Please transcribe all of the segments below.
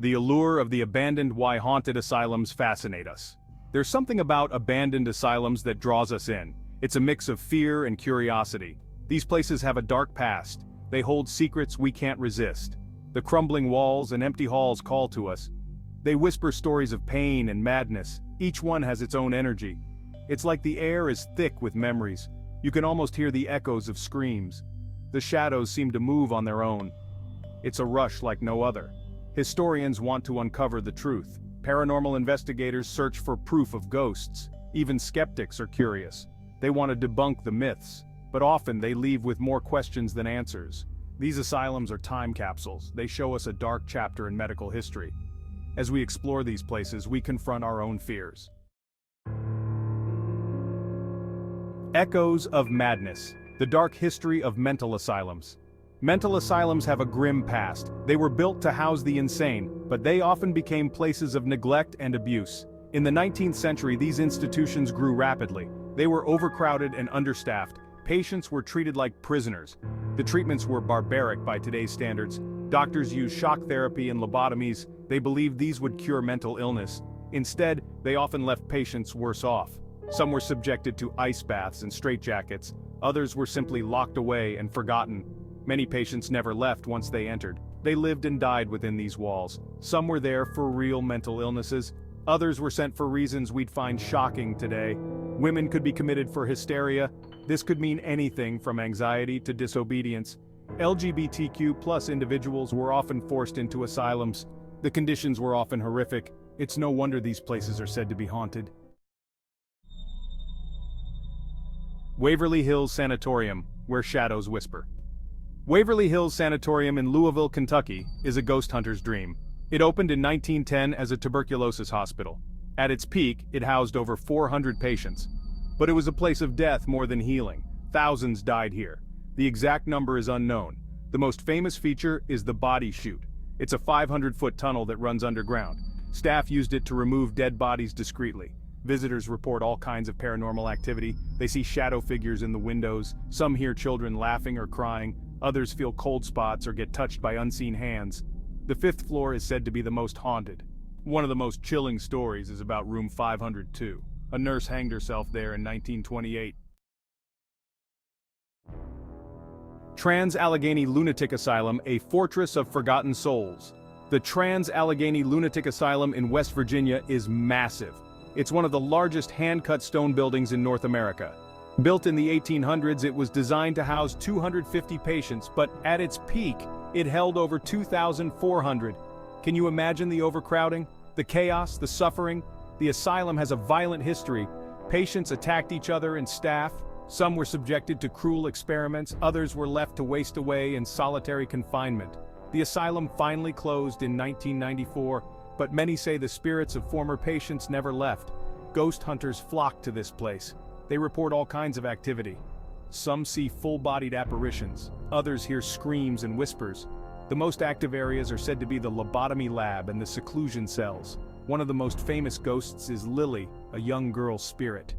The allure of the abandoned why haunted asylums fascinate us. There's something about abandoned asylums that draws us in. It's a mix of fear and curiosity. These places have a dark past. They hold secrets we can't resist. The crumbling walls and empty halls call to us. They whisper stories of pain and madness. Each one has its own energy. It's like the air is thick with memories. You can almost hear the echoes of screams. The shadows seem to move on their own. It's a rush like no other. Historians want to uncover the truth. Paranormal investigators search for proof of ghosts. Even skeptics are curious. They want to debunk the myths, but often they leave with more questions than answers. These asylums are time capsules. They show us a dark chapter in medical history. As we explore these places, we confront our own fears. Echoes of Madness: the dark history of mental asylums. Mental asylums have a grim past. They were built to house the insane, but they often became places of neglect and abuse. In the 19th century, these institutions grew rapidly. They were overcrowded and understaffed. Patients were treated like prisoners. The treatments were barbaric by today's standards. Doctors used shock therapy and lobotomies. They believed these would cure mental illness. Instead, they often left patients worse off. Some were subjected to ice baths and straitjackets. Others were simply locked away and forgotten. Many patients never left once they entered. They lived and died within these walls. Some were there for real mental illnesses. Others were sent for reasons we'd find shocking today. Women could be committed for hysteria. This could mean anything from anxiety to disobedience. LGBTQ+ individuals were often forced into asylums. The conditions were often horrific. It's no wonder these places are said to be haunted. Waverly Hills Sanatorium, where shadows whisper. Waverly Hills Sanatorium in Louisville, Kentucky, is a ghost hunter's dream. It opened in 1910 as a tuberculosis hospital. At its peak, it housed over 400 patients. But it was a place of death more than healing. Thousands died here. The exact number is unknown. The most famous feature is the body chute. It's a 500-foot tunnel that runs underground. Staff used it to remove dead bodies discreetly. Visitors report all kinds of paranormal activity. They see shadow figures in the windows. Some hear children laughing or crying. Others feel cold spots or get touched by unseen hands. The 5th floor is said to be the most haunted. One of the most chilling stories is about room 502. A nurse hanged herself there in 1928. TransAltan Lunatic Asylum, a fortress of forgotten souls. The TransAltan Lunatic Asylum in West Virginia is massive. It's one of the largest hand-cut stone buildings in North America. Built in the 1800s, it was designed to house 250 patients, but at its peak, it held over 2,400. Can you imagine the overcrowding, the chaos, the suffering? The asylum has a violent history. Patients attacked each other and staff. Some were subjected to cruel experiments. Others were left to waste away in solitary confinement. The asylum finally closed in 1994, but many say the spirits of former patients never left. Ghost hunters flock to this place. They report all kinds of activity. Some see full-bodied apparitions. Others hear screams and whispers. The most active areas are said to be the lobotomy lab and the seclusion cells. One of the most famous ghosts is Lily, a young girl spirit.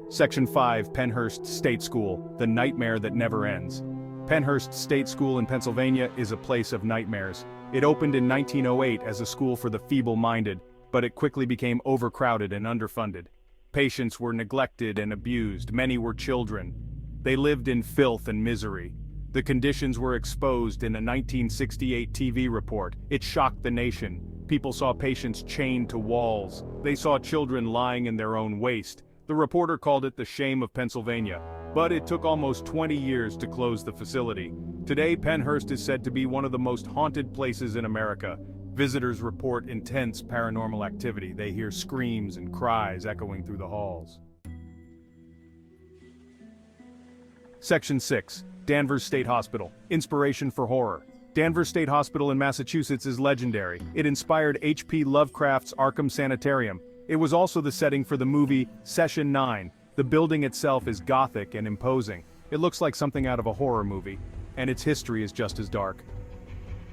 Section 5, Pennhurst State School, the nightmare that never ends. Pennhurst State School in Pennsylvania is a place of nightmares. It opened in 1908 as a school for the feeble-minded, but it quickly became overcrowded and underfunded. Patients were neglected and abused. Many were children. They lived in filth and misery. The conditions were exposed in a 1968 TV report. It shocked the nation. People saw patients chained to walls. They saw children lying in their own waste. The reporter called it the shame of Pennsylvania. But it took almost 20 years to close the facility. Today, Pennhurst is said to be one of the most haunted places in America. Visitors report intense paranormal activity. They hear screams and cries echoing through the halls. Section 6, Danver State Hospital, Inspiration for Horror. Danver State Hospital in Massachusetts is legendary. It inspired H.P. Lovecraft's Arkham Sanatorium. It was also the setting for the movie Session 9. The building itself is gothic and imposing. It looks like something out of a horror movie, and its history is just as dark.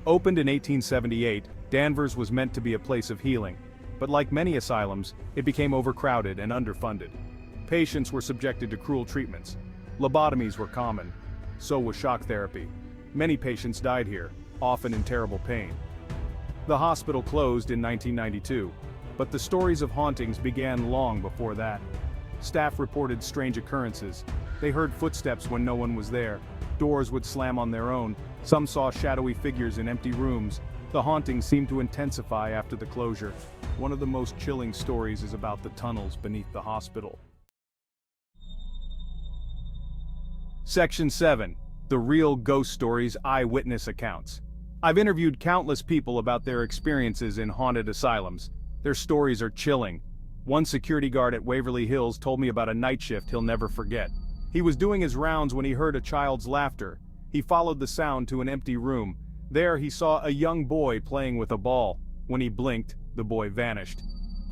Opened in 1878, Danvers was meant to be a place of healing, but like many asylums, it became overcrowded and underfunded. Patients were subjected to cruel treatments. Lobotomies were common. So was shock therapy. Many patients died here. often in terrible pain. The hospital closed in 1992, but the stories of hauntings began long before that. Staff reported strange occurrences. They heard footsteps when no one was there. Doors would slam on their own. Some saw shadowy figures in empty rooms. The hauntings seemed to intensify after the closure. One of the most chilling stories is about the tunnels beneath the hospital. Section 7. The Real Ghost Stories Eyewitness Accounts. I've interviewed countless people about their experiences in haunted asylums. Their stories are chilling. One security guard at Waverly Hills told me about a night shift he'll never forget. He was doing his rounds when he heard a child's laughter. He followed the sound to an empty room. There he saw a young boy playing with a ball. When he blinked, the boy vanished.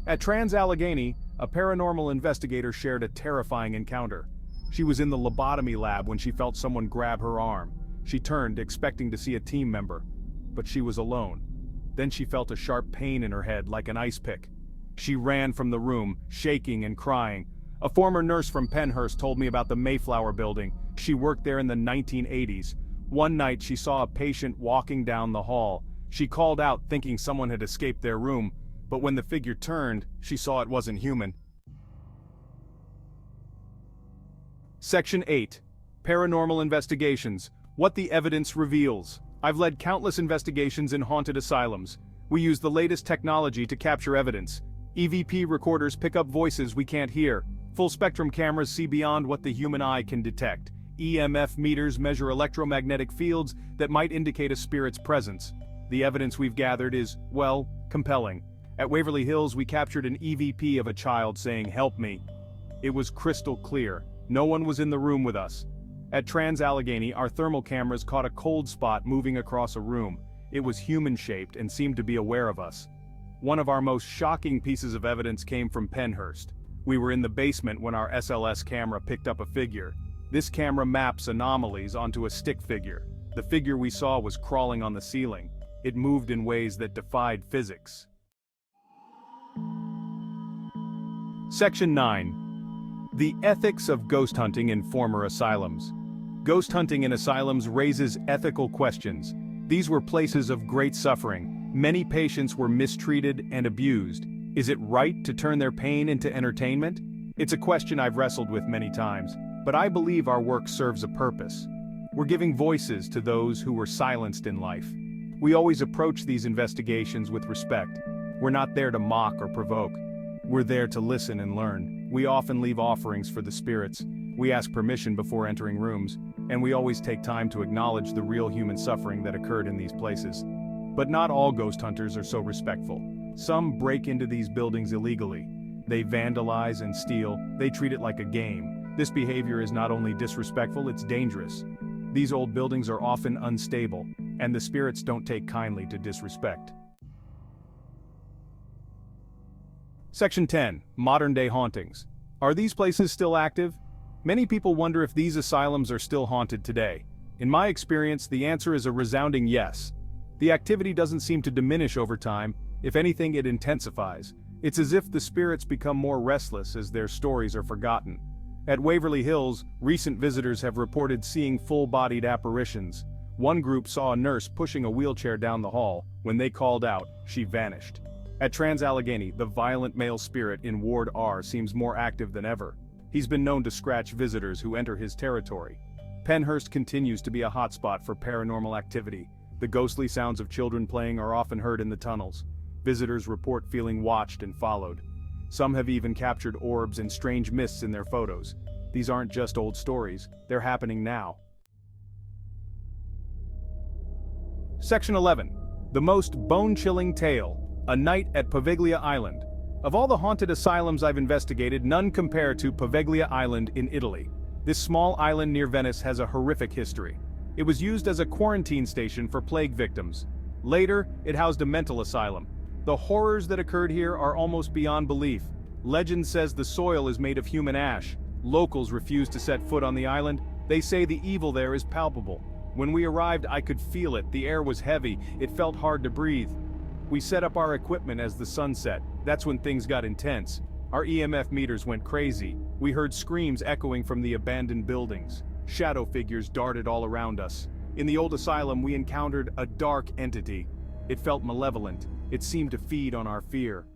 At TransAltan, a paranormal investigator shared a terrifying encounter. She was in the lobotomy lab when she felt someone grab her arm. She turned, expecting to see a team member, but she was alone. Then she felt a sharp pain in her head, like an ice pick. She ran from the room, shaking and crying. A former nurse from Pennhurst told me about the Mayflower building. She worked there in the 1980s. One night she saw a patient walking down the hall. She called out thinking someone had escaped their room, but when the figure turned, she saw it wasn't human. Section 8. Paranormal Investigations. What the evidence reveals. I've led countless investigations in haunted asylums. We use the latest technology to capture evidence. EVP recorders pick up voices we can't hear. Full-spectrum cameras see beyond what the human eye can detect. EMF meters measure electromagnetic fields that might indicate a spirit's presence. The evidence we've gathered is, well, compelling. At Waverly Hills, we captured an EVP of a child saying, "Help me." It was crystal clear. No one was in the room with us. At TransAltan, our thermal cameras caught a cold spot moving across a room. It was human-shaped and seemed to be aware of us. One of our most shocking pieces of evidence came from Pennhurst. We were in the basement when our SLS camera picked up a figure. This camera maps anomalies onto a stick figure. The figure we saw was crawling on the ceiling. It moved in ways that defied physics. Section 9. The Ethics of Ghost Hunting in Former Asylums. Ghost hunting in asylums raises ethical questions. These were places of great suffering. Many patients were mistreated and abused. Is it right to turn their pain into entertainment? It's a question I've wrestled with many times, but I believe our work serves a purpose. We're giving voices to those who were silenced in life. We always approach these investigations with respect. We're not there to mock or provoke. We're there to listen and learn. We often leave offerings for the spirits. We ask permission before entering rooms, and we always take time to acknowledge the real human suffering that occurred in these places. But not all ghost hunters are so respectful. Some break into these buildings illegally. They vandalize and steal. They treat it like a game. This behavior is not only disrespectful, it's dangerous. These old buildings are often unstable, and the spirits don't take kindly to disrespect. Section 10. Modern-day hauntings. Are these places still active? Many people wonder if these asylums are still haunted today. In my experience, the answer is a resounding yes. The activity doesn't seem to diminish over time. If anything, it intensifies. It's as if the spirits become more restless as their stories are forgotten. At Waverly Hills, recent visitors have reported seeing full-bodied apparitions. One group saw a nurse pushing a wheelchair down the hall. When they called out, she vanished. At TransAltan, the violent male spirit in Ward R seems more active than ever. He's been known to scratch visitors who enter his territory. Pennhurst continues to be a hotspot for paranormal activity. The ghostly sounds of children playing are often heard in the tunnels. Visitors report feeling watched and followed. Some have even captured orbs and strange mists in their photos. These aren't just old stories, they're happening now. Section 11. The most bone-chilling tale. A night at Poveglia Island. Of all the haunted asylums I've investigated, none compare to Poveglia Island in Italy. This small island near Venice has a horrific history. It was used as a quarantine station for plague victims. Later, it housed a mental asylum. The horrors that occurred here are almost beyond belief. Legend says the soil is made of human ash. Locals refuse to set foot on the island. They say the evil there is palpable. When we arrived, I could feel it. The air was heavy. It felt hard to breathe. We set up our equipment as the sun set. That's when things got intense. Our EMF meters went crazy. We heard screams echoing from the abandoned buildings. Shadow figures darted all around us. In the old asylum, we encountered a dark entity. It felt malevolent. It seemed to feed on our fear.